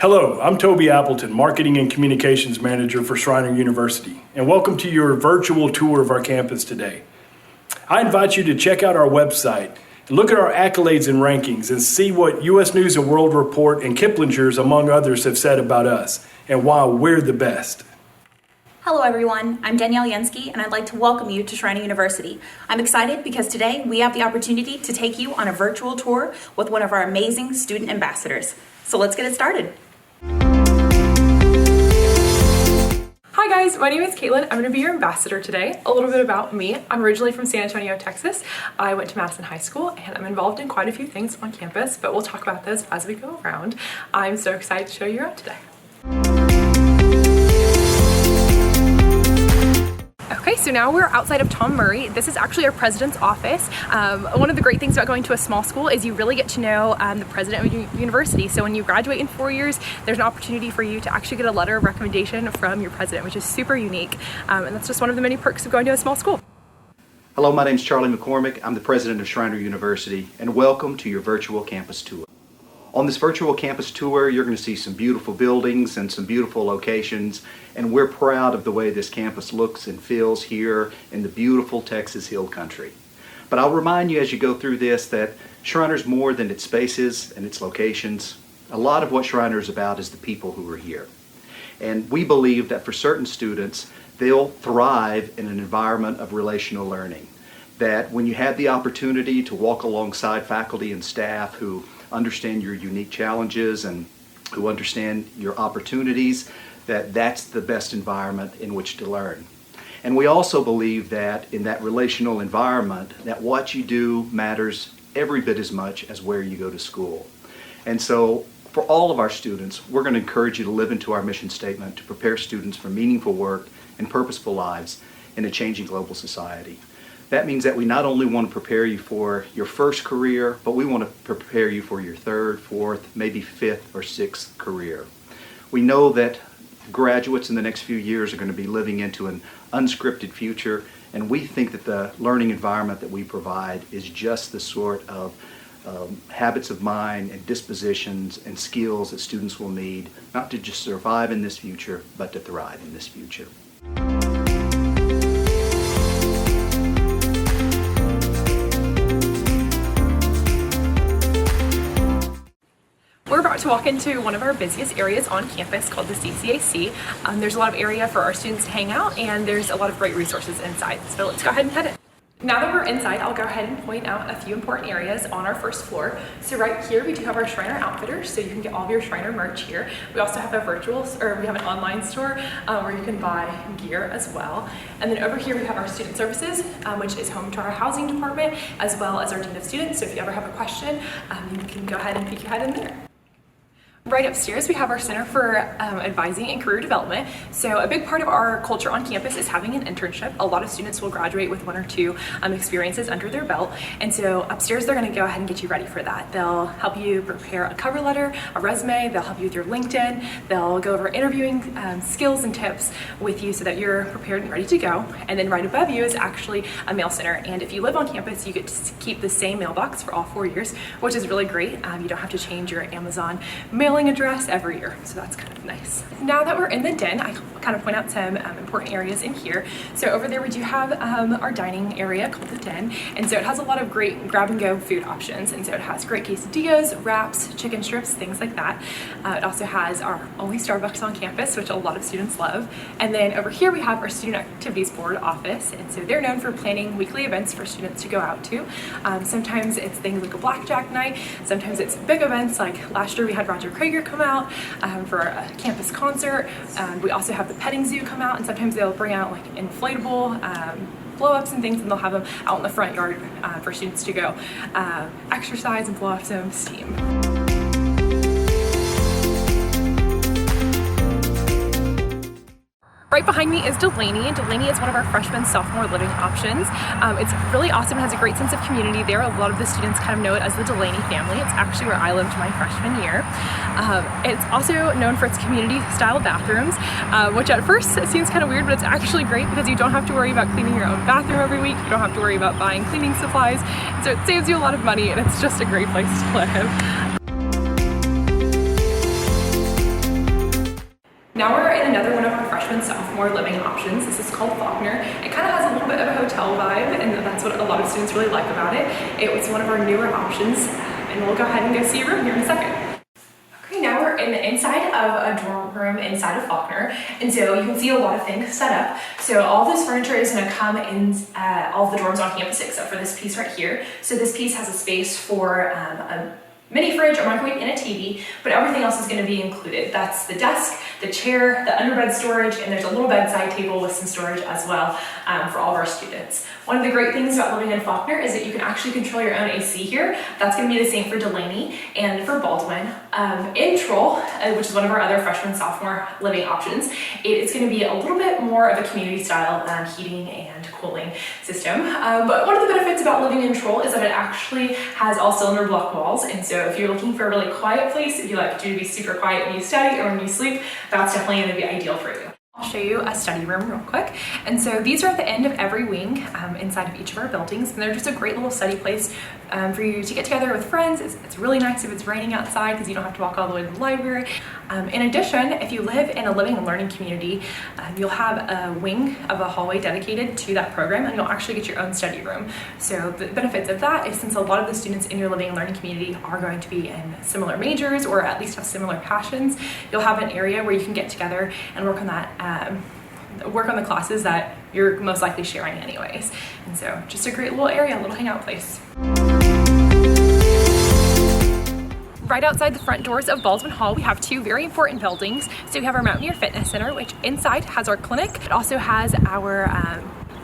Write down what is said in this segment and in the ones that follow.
Hello, I'm Toby Appleton, Marketing and Communications Manager for Schreiner University, and welcome to your virtual tour of our campus today. I invite you to check out our website, look at our accolades and rankings, and see what U.S. News & World Report and Kiplinger's, among others, have said about us, and why we're the best. Hello everyone, I'm Danielle Yansky, and I'd like to welcome you to Schreiner University. I'm excited because today we have the opportunity to take you on a virtual tour with one of our amazing student ambassadors. So let's get it started. Hi guys, my name is Caitlin. I'm going to be your ambassador today. A little bit about me. I'm originally from San Antonio, Texas. I went to Madison High School and I'm involved in quite a few things on campus, but we'll talk about those as we go around. I'm so excited to show you around today. Okay, so now we're outside of Tom Murray. This is actually our president's office. One of the great things about going to a small school is you really get to know the president of your university. So when you graduate in 4 years, there's an opportunity for you to actually get a letter of recommendation from your president, which is super unique. And that's just one of the many perks of going to a small school. Hello, my name is Charlie McCormick. I'm the president of Schreiner University, and welcome to your virtual campus tour. On this virtual campus tour, you're going to see some beautiful buildings and some beautiful locations, and we're proud of the way this campus looks and feels here in the beautiful Texas Hill Country. But I'll remind you as you go through this that Schreiner's more than its spaces and its locations. A lot of what Schreiner is about is the people who are here. And we believe that for certain students, they'll thrive in an environment of relational learning. That when you have the opportunity to walk alongside faculty and staff who understand your unique challenges and who understand your opportunities, that's the best environment in which to learn. And we also believe that in that relational environment, that what you do matters every bit as much as where you go to school. And so for all of our students, we're going to encourage you to live into our mission statement to prepare students for meaningful work and purposeful lives in a changing global society. That means that we not only want to prepare you for your first career, but we want to prepare you for your third, fourth, maybe fifth or sixth career. We know that graduates in the next few years are going to be living into an unscripted future, and we think that the learning environment that we provide is just the sort of habits of mind and dispositions and skills that students will need, not to just survive in this future, but to thrive in this future. We're about to walk into one of our busiest areas on campus called the CCAC. There's a lot of area for our students to hang out, and there's a lot of great resources inside. So let's go ahead and head in. Now that we're inside, I'll go ahead and point out a few important areas on our first floor. So right here, we do have our Schreiner Outfitters, so you can get all of your Schreiner merch here. We also have we have an online store where you can buy gear as well. And then over here, we have our student services, which is home to our housing department, as well as our dean of students. So if you ever have a question, you can go ahead and peek your head in there. Right upstairs, we have our Center for Advising and Career Development. So a big part of our culture on campus is having an internship. A lot of students will graduate with 1 or 2 experiences under their belt. And so upstairs, they're going to go ahead and get you ready for that. They'll help you prepare a cover letter, a resume. They'll help you with your LinkedIn. They'll go over interviewing skills and tips with you so that you're prepared and ready to go. And then right above you is actually a mail center. And if you live on campus, you get to keep the same mailbox for all 4 years, which is really great. You don't have to change your Amazon mailing address every year, so that's kind of nice. Now that we're in the den, I kind of point out some important areas in here. So over there we do have our dining area called the den, and so it has a lot of great grab-and-go food options, and so it has great quesadillas, wraps, chicken strips, things like that. It also has our only Starbucks on campus, which a lot of students love. And then over here we have our Student Activities Board office, and so they're known for planning weekly events for students to go out to. Sometimes it's things like a blackjack night, sometimes it's big events, like last year we had Roger Krager come out for a campus concert. We also have the petting zoo come out, and sometimes they'll bring out like inflatable blow-ups and things, and they'll have them out in the front yard for students to go exercise and blow off some steam. Right behind me is Delaney, and Delaney is one of our freshman sophomore living options. It's really awesome. It has a great sense of community there. A lot of the students kind of know it as the Delaney family. It's actually where I lived my freshman year. It's also known for its community style bathrooms, which at first seems kind of weird, but it's actually great because you don't have to worry about cleaning your own bathroom every week. You don't have to worry about buying cleaning supplies. So it saves you a lot of money, and it's just a great place to live. sophomore living options. This is called Faulkner. It kind of has a little bit of a hotel vibe, and that's what a lot of students really like about it. It was one of our newer options, and we'll go ahead and go see a room here in a second. Okay, now we're in the inside of a dorm room inside of Faulkner, and so you can see a lot of things set up. So all this furniture is going to come in all of the dorms on campus except for this piece right here. So this piece has a space for a mini fridge, a microwave, and a TV, but everything else is going to be included. That's the desk, the chair, the underbed storage, and there's a little bedside table with some storage as well for all of our students. One of the great things about living in Faulkner is that you can actually control your own AC here. That's going to be the same for Delaney and for Baldwin. In Troll, which is one of our other freshman sophomore living options, it is going to be a little bit more of a community style heating and cooling system. But one of the benefits about living in Troll is that it actually has all cylinder block walls, and so if you're looking for a really quiet place, if you like to be super quiet when you study or when you sleep, that's definitely going to be ideal for you. I'll show you a study room real quick. And so these are at the end of every wing inside of each of our buildings, and they're just a great little study place for you to get together with friends. It's really nice if it's raining outside because you don't have to walk all the way to the library. In addition, if you live in a living and learning community, you'll have a wing of a hallway dedicated to that program, and you'll actually get your own study room. So the benefits of that is, since a lot of the students in your living and learning community are going to be in similar majors or at least have similar passions, you'll have an area where you can get together and work on that work on the classes that you're most likely sharing anyways. And so just a great little area, a little hangout place. Right outside the front doors of Baldwin Hall, we have two very important buildings. So we have our Mountaineer Fitness Center, which inside has our clinic. It also has our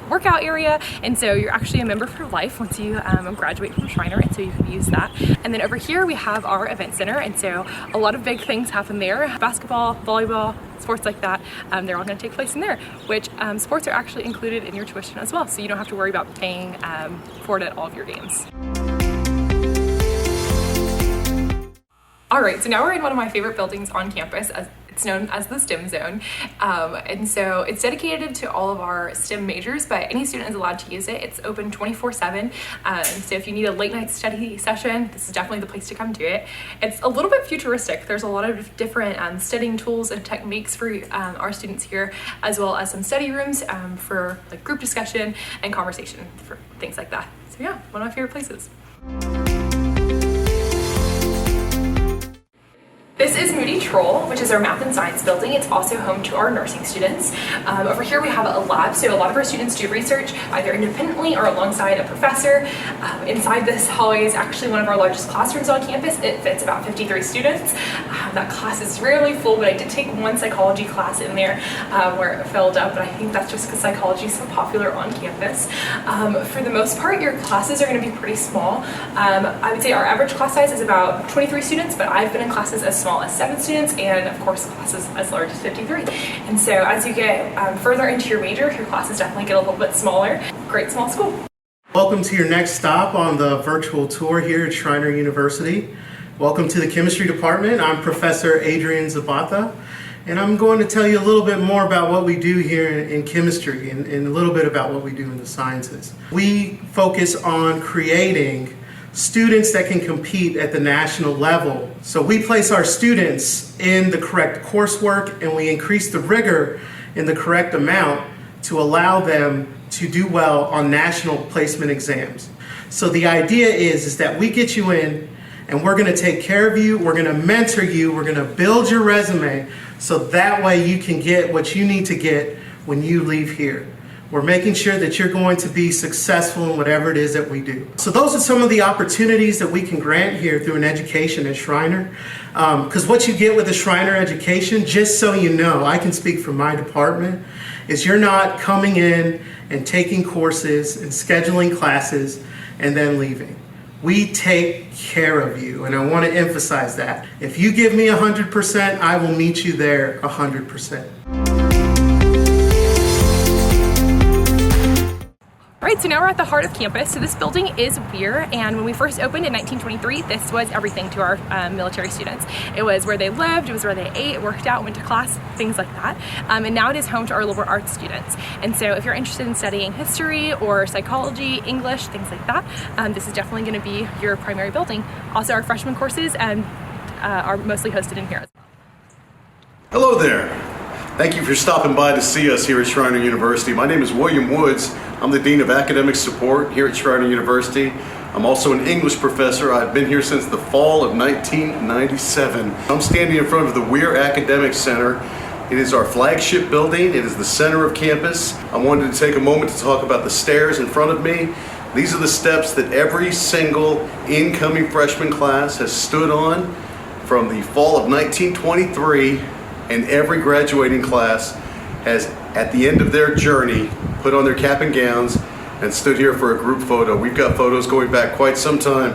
workout area, and so you're actually a member for life once you graduate from Schreiner, and so you can use that. And then over here we have our event center, and so a lot of big things happen there. Basketball, volleyball, sports like that, they're all going to take place in there, which sports are actually included in your tuition as well, so you don't have to worry about paying for it at all of your games. All right, so now we're in one of my favorite buildings on campus. It's known as the STEM zone. And so it's dedicated to all of our STEM majors, but any student is allowed to use it. It's open 24/7. So if you need a late night study session, this is definitely the place to come do it. It's a little bit futuristic. There's a lot of different studying tools and techniques for our students here, as well as some study rooms for like group discussion and conversation, for things like that. So yeah, one of my favorite places. This is Moody Troll, which is our math and science building. It's also home to our nursing students. Over here we have a lab, so a lot of our students do research either independently or alongside a professor. Inside this hallway is actually one of our largest classrooms on campus. It fits about 53 students. That class is rarely full, but I did take one psychology class in there where it filled up, but I think that's just because psychology is so popular on campus. For the most part, your classes are going to be pretty small. I would say our average class size is about 23 students, but I've been in classes as small as 7 students, and of course classes as large as 53. And so as you get further into your major, your classes definitely get a little bit smaller. Great small school. Welcome to your next stop on the virtual tour here at Schreiner University. Welcome to the chemistry department. I'm Professor Adrian Zapata, and I'm going to tell you a little bit more about what we do here in chemistry and a little bit about what we do in the sciences. We focus on creating students that can compete at the national level. So we place our students in the correct coursework, and we increase the rigor in the correct amount to allow them to do well on national placement exams. So the idea is that we get you in, and we're going to take care of you, we're going to mentor you, we're going to build your resume so that way you can get what you need to get when you leave here. We're making sure that you're going to be successful in whatever it is that we do. So those are some of the opportunities that we can grant here through an education at Schreiner. Because what you get with a Schreiner education, just so you know, I can speak for my department, is you're not coming in and taking courses and scheduling classes and then leaving. We take care of you, and I want to emphasize that. If you give me 100%, I will meet you there 100%. All right, so now we're at the heart of campus. So this building is Weir, and when we first opened in 1923, this was everything to our military students. It was where they lived, it was where they ate, worked out, went to class, things like that. And now it is home to our liberal arts students. And so if you're interested in studying history or psychology, English, things like that, this is definitely going to be your primary building. Also, our freshman courses are mostly hosted in here. Hello there. Thank you for stopping by to see us here at Schreiner University. My name is William Woods. I'm the Dean of Academic Support here at Schreiner University. I'm also an English professor. I've been here since the fall of 1997. I'm standing in front of the Weir Academic Center. It is our flagship building. It is the center of campus. I wanted to take a moment to talk about the stairs in front of me. These are the steps that every single incoming freshman class has stood on from the fall of 1923, and every graduating class has, at the end of their journey, put on their cap and gowns and stood here for a group photo. We've got photos going back quite some time.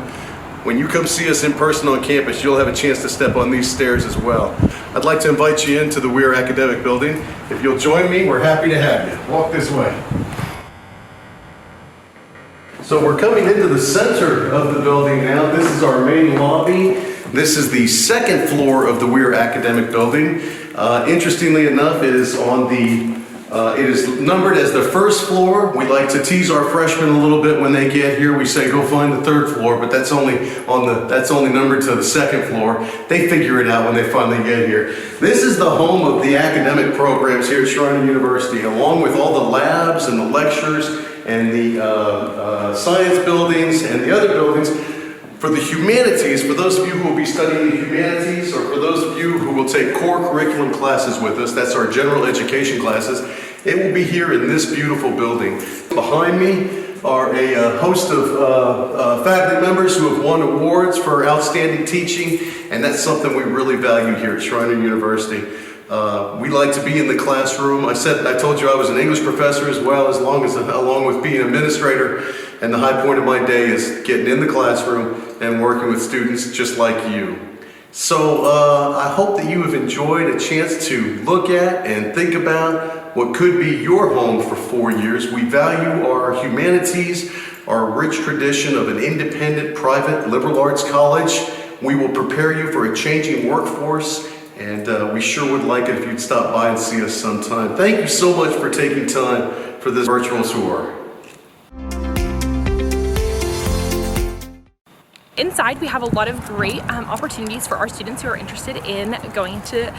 When you come see us in person on campus, you'll have a chance to step on these stairs as well. I'd like to invite you into the Weir Academic Building. If you'll join me, we're happy to have you. Walk this way. So we're coming into the center of the building now. This is our main lobby. This is the second floor of the Weir Academic Building. Interestingly enough, it is numbered as the first floor. We like to tease our freshmen a little bit when they get here. We say, go find the third floor, but that's only numbered to the second floor. They figure it out when they finally get here. This is the home of the academic programs here at Schreiner University, along with all the labs and the lectures and the science buildings and the other buildings. For the humanities, for those of you who will be studying the humanities, or for those of you who will take core curriculum classes with us, that's our general education classes, it will be here in this beautiful building. Behind me are a host of faculty members who have won awards for outstanding teaching, and that's something we really value here at Schreiner University. We like to be in the classroom. I told you I was an English professor as well, along with being an administrator. And the high point of my day is getting in the classroom and working with students just like you. So I hope that you have enjoyed a chance to look at and think about what could be your home for 4 years. We value our humanities, our rich tradition of an independent, private, liberal arts college. We will prepare you for a changing workforce, and we sure would like it if you'd stop by and see us sometime. Thank you so much for taking time for this virtual tour. Inside, we have a lot of great opportunities for our students who are interested in going into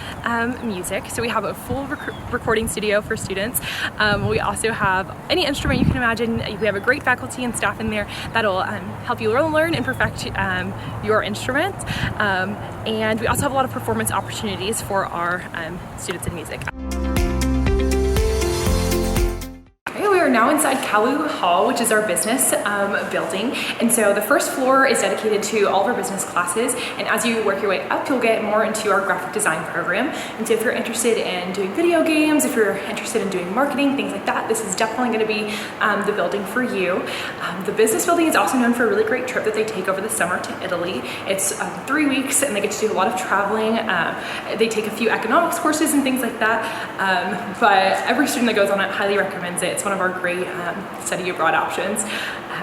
music. So we have a full recording studio for students. We also have any instrument you can imagine. We have a great faculty and staff in there that'll help you learn and perfect your instrument. And we also have a lot of performance opportunities for our students in music. We are now inside Cailloux Hall, which is our business building. And so the first floor is dedicated to all of our business classes. And as you work your way up, you'll get more into our graphic design program. And so if you're interested in doing video games, if you're interested in doing marketing, things like that, this is definitely going to be the building for you. The business building is also known for a really great trip that they take over the summer to Italy. It's 3 weeks and they get to do a lot of traveling. They take a few economics courses and things like that. But every student that goes on it highly recommends it. It's one of our great study abroad options.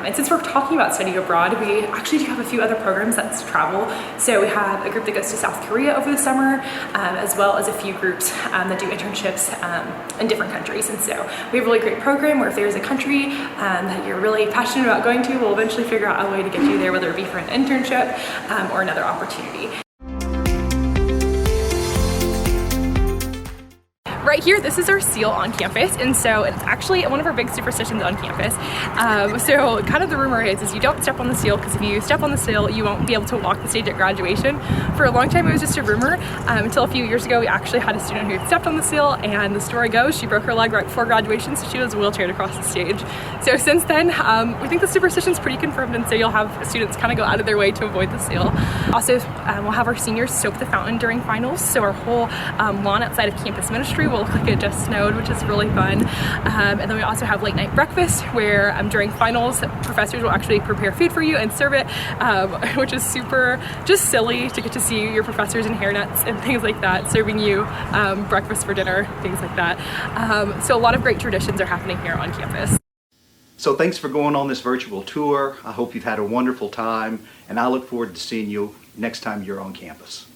And since we're talking about study abroad, we actually do have a few other programs that's travel. So we have a group that goes to South Korea over the summer, as well as a few groups that do internships in different countries. And so we have a really great program where if there's a country that you're really passionate about going to, we'll eventually figure out a way to get you there, whether it be for an internship or another opportunity. Right here, this is our seal on campus, and so it's actually one of our big superstitions on campus. So kind of the rumor is you don't step on the seal, because if you step on the seal, you won't be able to walk the stage at graduation. For a long time, it was just a rumor, until a few years ago, we actually had a student who stepped on the seal, and the story goes, she broke her leg right before graduation, so she was wheelchaired across the stage. So since then, we think the superstition's pretty confirmed, and so you'll have students kind of go out of their way to avoid the seal. Also, we'll have our seniors soak the fountain during finals, so our whole lawn outside of campus ministry will look like it just snowed, which is really fun. And then we also have late night breakfast where during finals, professors will actually prepare food for you and serve it, which is super just silly to get to see your professors in hairnets and things like that, serving you breakfast for dinner, things like that. So a lot of great traditions are happening here on campus. So thanks for going on this virtual tour. I hope you've had a wonderful time, and I look forward to seeing you next time you're on campus.